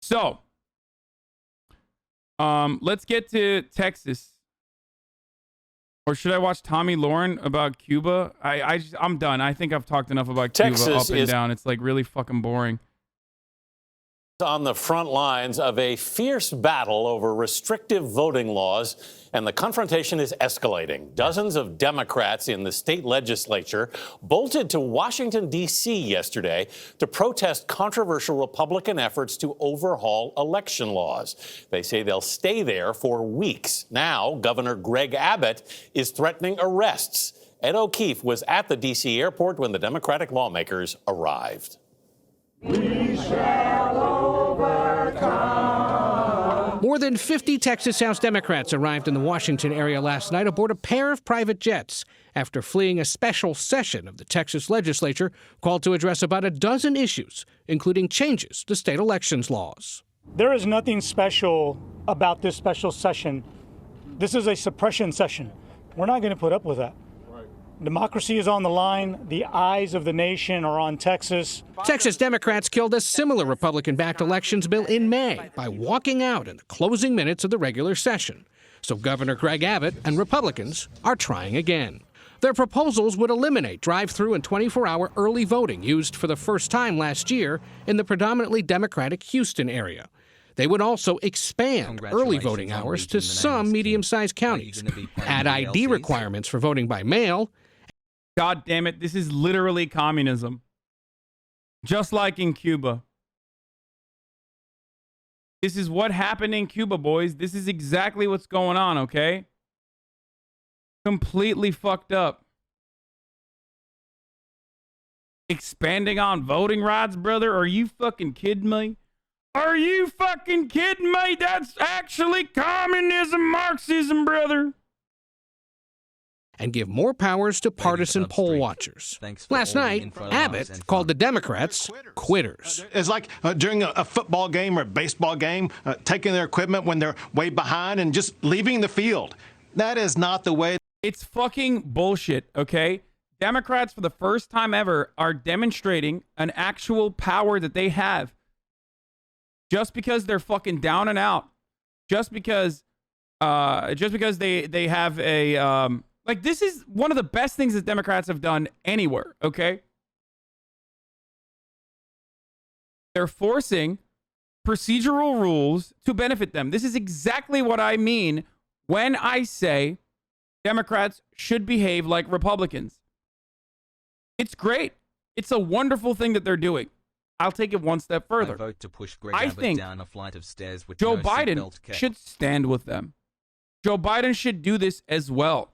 So, let's get to Texas. Or should I watch Tommy Lauren about Cuba? I'm done. I think I've talked enough about Cuba up and down. It's like really fucking boring. On the front lines of a fierce battle over restrictive voting laws, and the confrontation is escalating. Dozens of Democrats in the state legislature bolted to Washington, D.C. yesterday to protest controversial Republican efforts to overhaul election laws. They say they'll stay there for weeks. Now, Governor Greg Abbott is threatening arrests. Ed O'Keefe was at the D.C. airport when the Democratic lawmakers arrived. We shall overcome. More than 50 Texas House Democrats arrived in the Washington area last night aboard a pair of private jets after fleeing a special session of the Texas legislature called to address about a dozen issues, including changes to state elections laws. There is nothing special about this special session. This is a suppression session. We're not going to put up with that. Democracy is on the line. The eyes of the nation are on Texas. Texas Democrats killed a similar Republican-backed elections bill in May by walking out in the closing minutes of the regular session. So Governor Greg Abbott and Republicans are trying again. Their proposals would eliminate drive-through and 24-hour early voting used for the first time last year in the predominantly Democratic Houston area. They would also expand early voting hours to some medium-sized counties, add ID requirements for voting by mail. God damn it, this is literally communism. Just like in Cuba. This is what happened in Cuba, boys. This is exactly what's going on, okay? Completely fucked up. Expanding on voting rights, brother? Are you fucking kidding me? Are you fucking kidding me? That's actually communism, Marxism, brother. And give more powers to partisan poll watchers. Last night, Abbott called the Democrats quitters. It's like during a football game or a baseball game, taking their equipment when they're way behind and just leaving the field. That is not the way. It's fucking bullshit, okay? Democrats, for the first time ever, are demonstrating an actual power that they have. Just because they're fucking down and out. Just because they have a... Like, this is one of the best things that Democrats have done anywhere, okay? They're forcing procedural rules to benefit them. This is exactly what I mean when I say Democrats should behave like Republicans. It's great. It's a wonderful thing that they're doing. I'll take it one step further. I vote to push Greg I Abbott think down a flight of stairs with Joe no Biden seatbelt kept. should stand with them. Joe Biden should do this as well.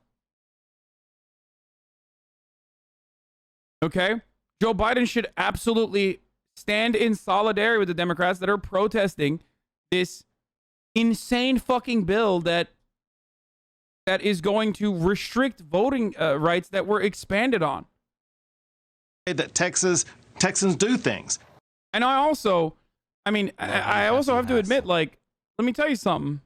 Okay? Joe Biden should absolutely stand in solidarity with the Democrats that are protesting this insane fucking bill that is going to restrict voting rights that were expanded on. That Texans do things. And I also have to admit, like, let me tell you something.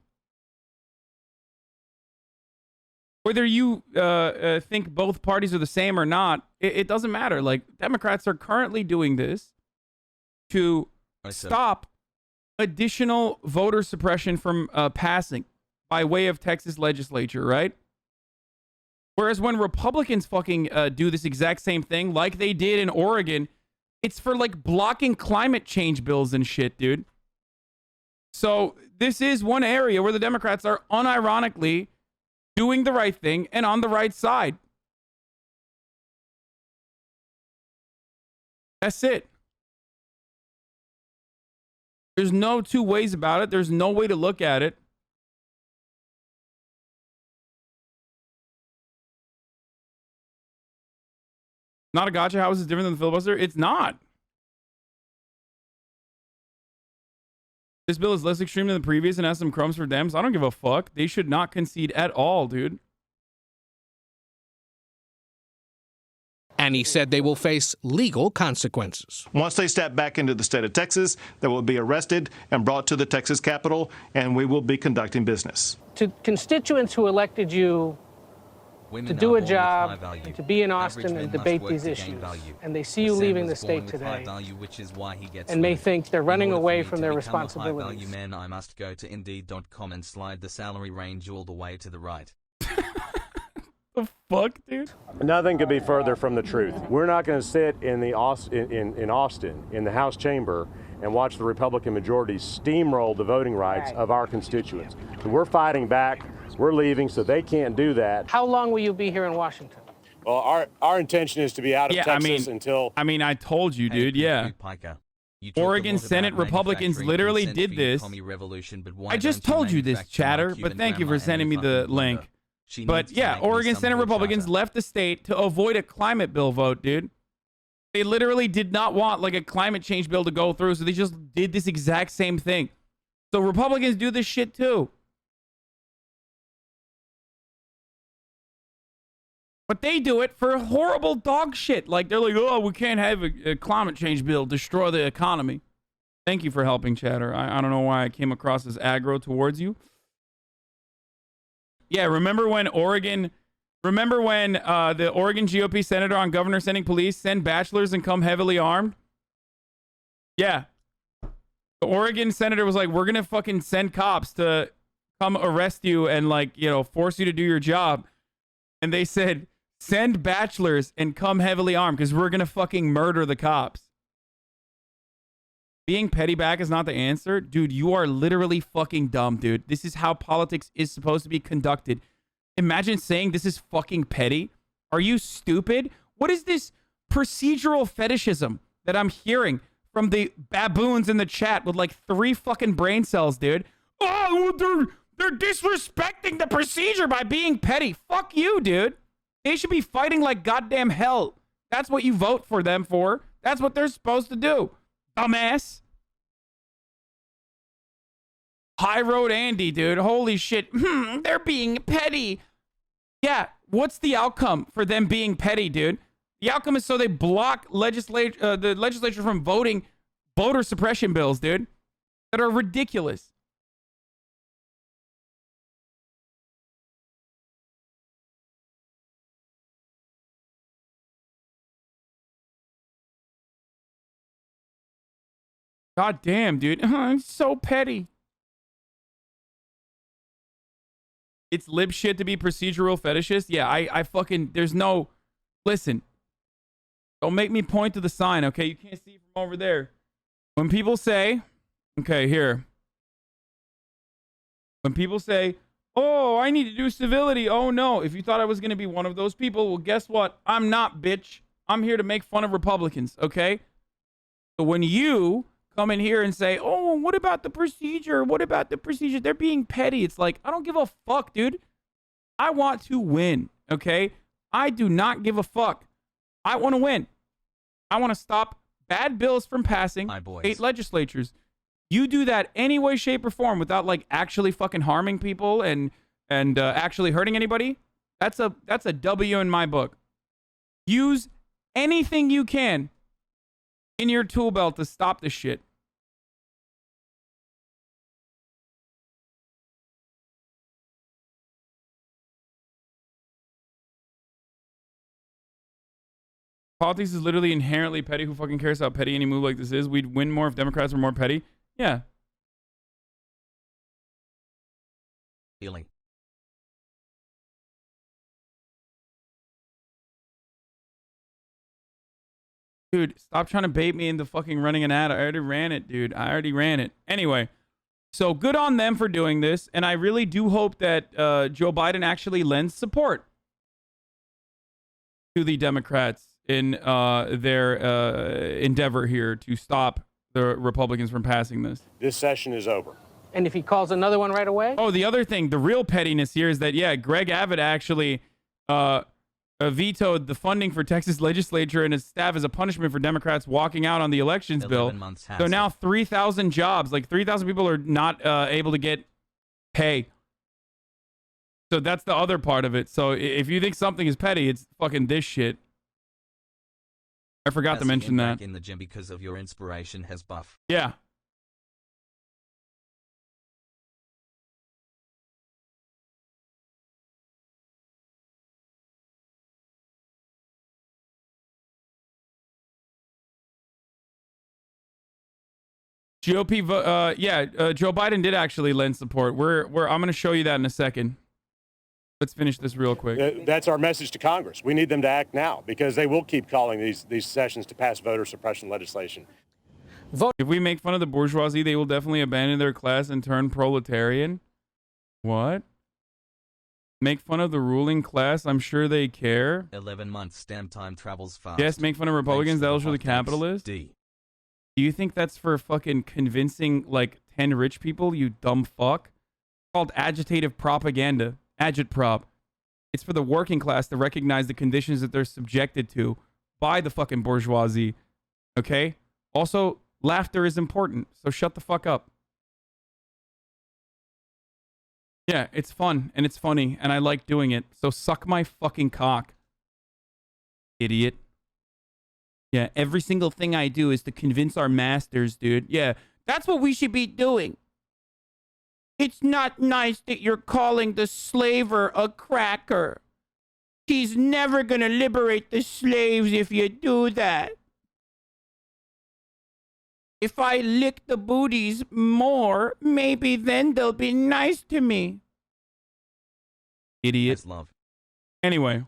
Whether you think both parties are the same or not, it doesn't matter. Like, Democrats are currently doing this to stop additional voter suppression from passing by way of Texas legislature, right? Whereas when Republicans fucking do this exact same thing, like they did in Oregon, it's for, like, blocking climate change bills and shit, dude. So this is one area where the Democrats are unironically doing the right thing and on the right side. That's it. There's no two ways about it. There's no way to look at it. Not a gotcha. How is this different than the filibuster? It's not. This bill is less extreme than the previous and has some crumbs for Dems. I don't give a fuck. They should not concede at all, dude. And he said they will face legal consequences. Once they step back into the state of Texas, they will be arrested and brought to the Texas Capitol, and we will be conducting business. To constituents who elected you Women to are do a born with job, high value. and to be in Average Austin men and must debate work these to gain issues. value. And they see you Hasan leaving was the state born with high today value, which is why he gets and may screwed. think they're In running order for away me from to their become a responsibilities. high-value man, I must go to Indeed.com and slide the salary range all the way to the right. The fuck, dude? Nothing could be further from the truth. We're not going to sit in the in Austin, in the House chamber, and watch the Republican majority steamroll the voting rights of our constituents. We're fighting back. We're leaving, so they can't do that. How long will you be here in Washington? Well, our intention is to be out of Texas until... I told you, dude, yeah. Oregon Senate Republicans literally did this. I just told you this, chatter, but thank you for sending me the link. But yeah, Oregon Senate Republicans left the state to avoid a climate bill vote, dude. They literally did not want like a climate change bill to go through, so they just did this exact same thing. So Republicans do this shit too. But they do it for horrible dog shit. Like they're like, oh, we can't have a climate change bill destroy the economy. Thank you for helping, chatter. I don't know why I came across as aggro towards you. Yeah, remember when the Oregon GOP senator on governor sending police send bachelors and come heavily armed? Yeah. The Oregon senator was like, we're going to fucking send cops to come arrest you and like, you know, force you to do your job. And they said, send bachelors and come heavily armed because we're going to fucking murder the cops. Being petty back is not the answer. Dude, you are literally fucking dumb, dude. This is how politics is supposed to be conducted. Imagine saying this is fucking petty. Are you stupid? What is this procedural fetishism that I'm hearing from the baboons in the chat with like 3 fucking brain cells, dude? Oh, they're disrespecting the procedure by being petty. Fuck you, dude. They should be fighting like goddamn hell. That's what you vote for them for. That's what they're supposed to do. Dumbass. High Road Andy, dude. Holy shit. They're being petty. Yeah, what's the outcome for them being petty, dude? The outcome is so they block the legislature from voting voter suppression bills, dude, that are ridiculous. God damn, dude. I'm so petty. It's lib shit to be procedural fetishist. Yeah, I fucking, there's no, listen. Don't make me point to the sign, okay? You can't see from over there. When people say, okay, here. When people say, oh, I need to do civility. Oh, no. If you thought I was going to be one of those people, well, guess what? I'm not, bitch. I'm here to make fun of Republicans, okay? So when you come in here and say, oh, what about the procedure? What about the procedure? They're being petty. It's like, I don't give a fuck, dude. I want to win, okay? I do not give a fuck. I want to win. I want to stop bad bills from passing state legislatures. You do that any way, shape, or form without like actually fucking harming people and actually hurting anybody. That's a W in my book. Use anything you can in your tool belt to stop this shit. Politics is literally inherently petty. Who fucking cares how petty any move like this is? We'd win more if Democrats were more petty. Yeah. Healing. Dude, stop trying to bait me into fucking running an ad. I already ran it, dude. I already ran it. Anyway, so good on them for doing this. And I really do hope that Joe Biden actually lends support to the Democrats in their endeavor here to stop the Republicans from passing this. This session is over. And if he calls another one right away? Oh, the other thing, the real pettiness here is that, yeah, Greg Abbott actually vetoed the funding for Texas legislature and his staff as a punishment for Democrats walking out on the elections bill. So now 3,000 jobs, like 3,000 people are not able to get pay. So that's the other part of it. So if you think something is petty, it's fucking this shit. I forgot to mention that. In the gym because of your inspiration has buff. Yeah. GOP, Joe Biden did actually lend support. I'm going to show you that in a second. Let's finish this real quick. That's our message to Congress. We need them to act now because they will keep calling these sessions to pass voter suppression legislation. If we make fun of the bourgeoisie, they will definitely abandon their class and turn proletarian. What? Make fun of the ruling class? I'm sure they care. 11 months damn time travels fast. Yes, make fun of Republicans. That'll show the capitalists. D. Do you think that's for fucking convincing like 10 rich people, you dumb fuck? It's called agitative propaganda. Agitprop. It's for the working class to recognize the conditions that they're subjected to by the fucking bourgeoisie. Okay? Also, laughter is important, so shut the fuck up. Yeah, it's fun and it's funny and I like doing it. So suck my fucking cock. Idiot. Yeah, every single thing I do is to convince our masters, dude. Yeah, that's what we should be doing. It's not nice that you're calling the slaver a cracker. He's never gonna liberate the slaves if you do that. If I lick the booties more, maybe then they'll be nice to me. Idiot. That's love. Anyway.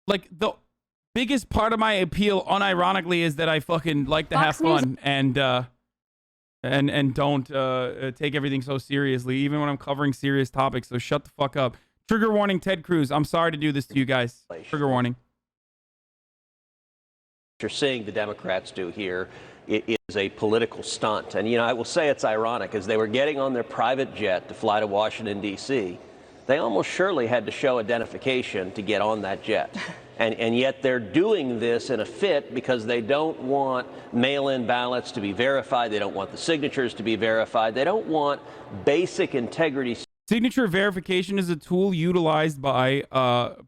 Like, the biggest part of my appeal, unironically, is that I fucking like to have fun and don't take everything so seriously, even when I'm covering serious topics. So shut the fuck up. Trigger warning, Ted Cruz. I'm sorry to do this to you guys. Trigger warning. What you're seeing the Democrats do here is a political stunt. And, you know, I will say it's ironic. As they were getting on their private jet to fly to Washington, D.C., they almost surely had to show identification to get on that jet. And yet they're doing this in a fit because they don't want mail-in ballots to be verified. They don't want the signatures to be verified. They don't want basic integrity. Signature verification is a tool utilized by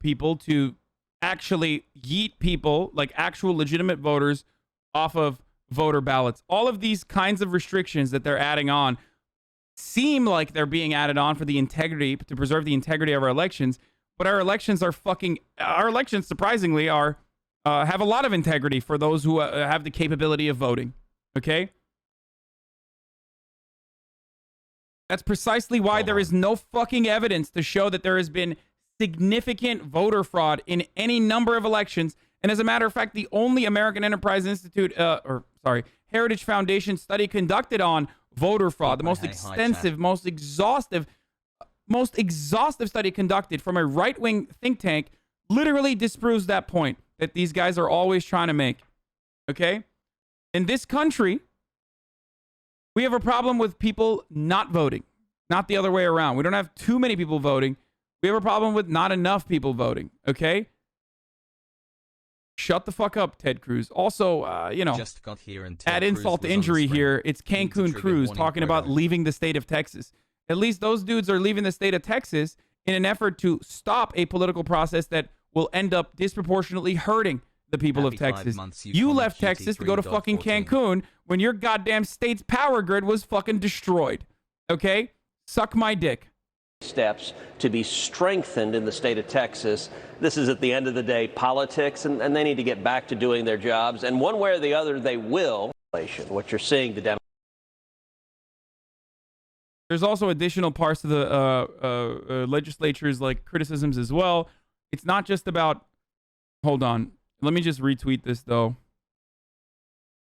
people to actually yeet people, like actual legitimate voters, off of voter ballots. All of these kinds of restrictions that they're adding on seem like they're being added on for the integrity, to preserve the integrity of our elections. But our elections surprisingly are have a lot of integrity for those who have the capability of voting. Okay? That's precisely why there is no fucking evidence to show that there has been significant voter fraud in any number of elections. And as a matter of fact, the only American Enterprise Institute, Heritage Foundation study conducted on voter fraud, the most extensive, most exhaustive study conducted from a right-wing think tank, literally disproves that point that these guys are always trying to make. Okay? In this country, we have a problem with people not voting, not the other way around. We don't have too many people voting. We have a problem with not enough people voting. Okay? Shut the fuck up, Ted Cruz. Also, Just got here and Ted add Cruz insult to was on the injury screen. here. It's Needs a Cancun trigger Cruz warning talking about program. leaving the state of Texas. At least those dudes are leaving the state of Texas in an effort to stop a political process that will end up disproportionately hurting the people Happy of 5 Texas. months, You comment left Texas to go to fucking GT3.14. Cancun when your goddamn state's power grid was fucking destroyed. Okay? Suck my dick. Steps to be strengthened in the state of Texas. This is, at the end of the day, politics, and they need to get back to doing their jobs. And one way or the other, they will. What you're seeing, the Democrats. There's also additional parts of the legislature's like criticisms as well. It's not just about. Hold on, let me just retweet this though.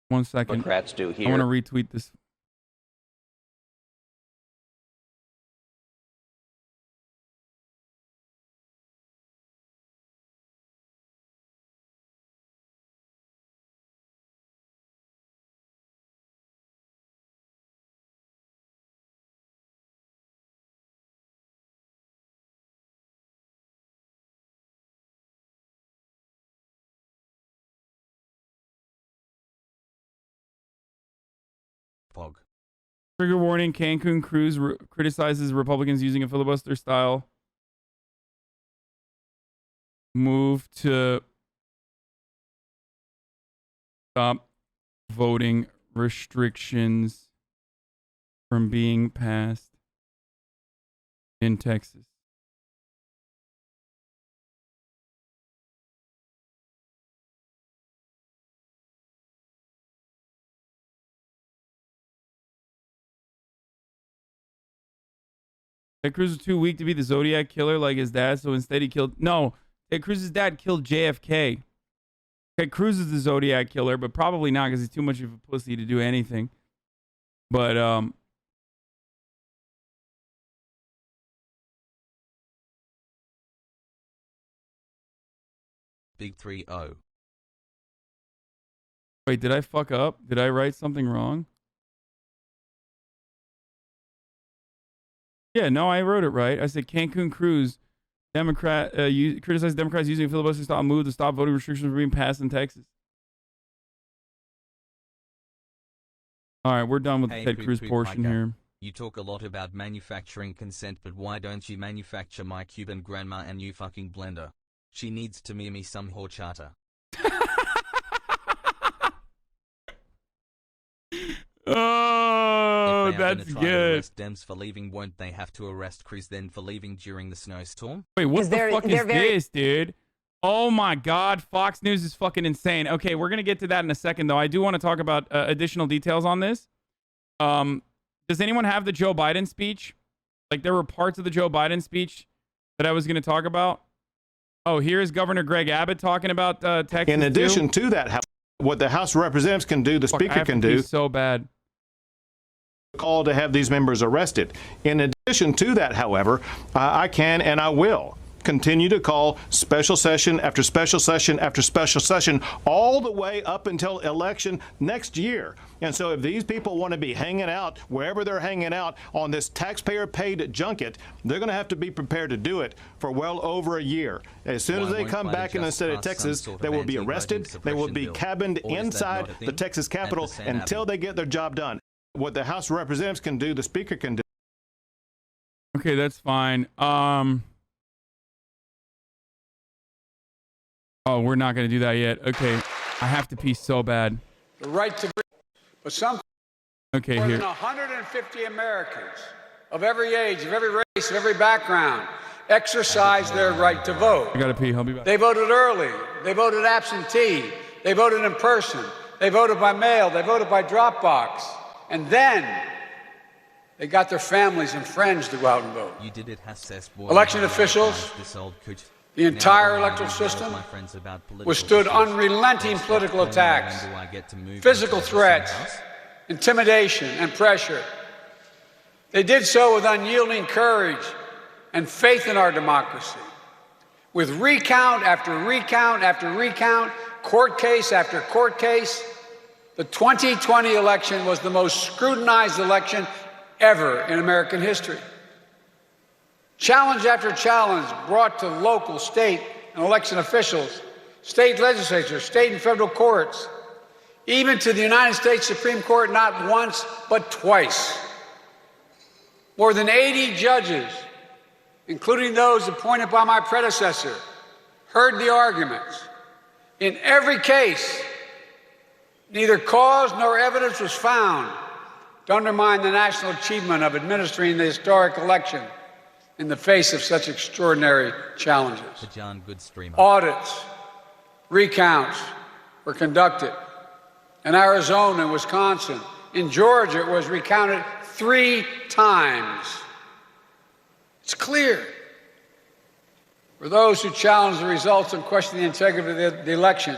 1 second. Democrats do here. I want to retweet this. Pog. Trigger warning, Cancun Cruz criticizes Republicans using a filibuster style move to stop voting restrictions from being passed in Texas. Ted Cruz was too weak to be the Zodiac killer like his dad, so instead he killed... No, Ted Cruz's dad killed JFK. Ted Cruz is the Zodiac killer, but probably not because he's too much of a pussy to do anything. But, Big 3-0. Wait, did I fuck up? Did I write something wrong? Yeah, no, I wrote it right. I said Cancun Cruz, criticized Democrats using a filibuster style move to stop voting restrictions from being passed in Texas. All right, we're done with the Ted Cruz portion here. You talk a lot about manufacturing consent, but why don't you manufacture my Cuban grandma a new fucking blender? She needs to me some horchata. Oh, that's good. To arrest Dems for leaving, won't they have to arrest Cruz then for leaving during the snowstorm? Wait, what the fuck is this, dude? Oh my God, Fox News is fucking insane. Okay, we're gonna get to that in a second, though. I do want to talk about additional details on this. Does anyone have the Joe Biden speech? Like, there were parts of the Joe Biden speech that I was gonna talk about. Oh, here's Governor Greg Abbott talking about Texas. In addition to that, what the House of Representatives can do, the Speaker can do. So bad. Call to have these members arrested. In addition to that, however, I can and I will continue to call special session after special session after special session all the way up until election next year. And so if these people want to be hanging out wherever they're hanging out on this taxpayer-paid junket, they're going to have to be prepared to do it for well over a year. As soon as they come back in the state of Texas, they will be arrested. They will be cabined inside the Texas Capitol until they get their job done. What the House of Representatives can do, the Speaker can do. Okay, that's fine. Oh, we're not going to do that yet. Okay, I have to pee so bad. The right to breathe. But some more than 150 Americans of every age, of every race, of every background exercise their right to vote. I got to pee. I'll be back. They voted early. They voted absentee. They voted in person. They voted by mail. They voted by drop box. And then they got their families and friends to go out and vote. You did it, Election officials, the entire electoral system withstood unrelenting political attacks, physical threats, intimidation, and pressure. They did so with unyielding courage and faith in our democracy. With recount after recount after recount, court case after court case, the 2020 election was the most scrutinized election ever in American history. Challenge after challenge brought to local, state, and election officials, state legislatures, state and federal courts, even to the United States Supreme Court not once but twice. More than 80 judges, including those appointed by my predecessor, heard the arguments. In every case, neither cause nor evidence was found to undermine the national achievement of administering the historic election in the face of such extraordinary challenges. Audits, recounts were conducted in Arizona and Wisconsin. In Georgia, it was recounted 3 times. It's clear. For those who challenge the results and question the integrity of the election,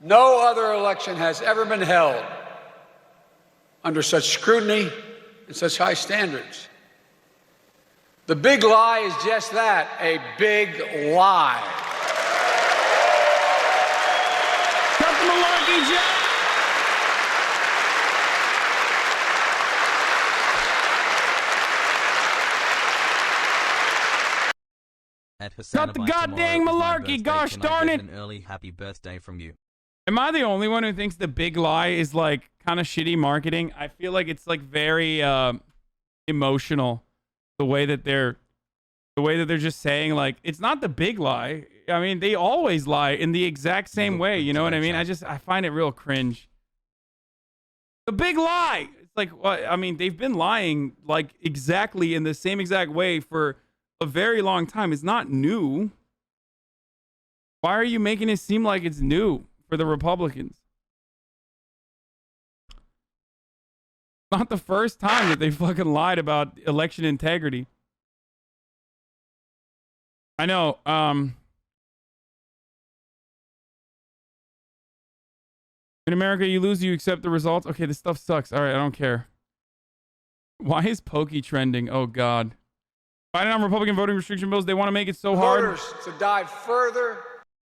no other election has ever been held under such scrutiny and such high standards. The big lie is just that, a big lie. Cut the malarkey, Jack! Cut the goddamn malarkey, gosh darn it! An early happy birthday from you. Am I the only one who thinks the big lie is like kind of shitty marketing? I feel like it's like very emotional, the way that they're just saying like it's not the big lie. I mean, they always lie in the exact same way. You know what I mean? I find it real cringe. The big lie. It's like, what? I mean, they've been lying like exactly in the same exact way for a very long time. It's not new. Why are you making it seem like it's new for the Republicans? Not the first time that they fucking lied about election integrity. I know. In America, you lose, you accept the results. Okay, this stuff sucks. All right, I don't care. Why is Pokey trending? Oh, God. Biden on Republican voting restriction bills. They want to make it so hard. Voters to dive further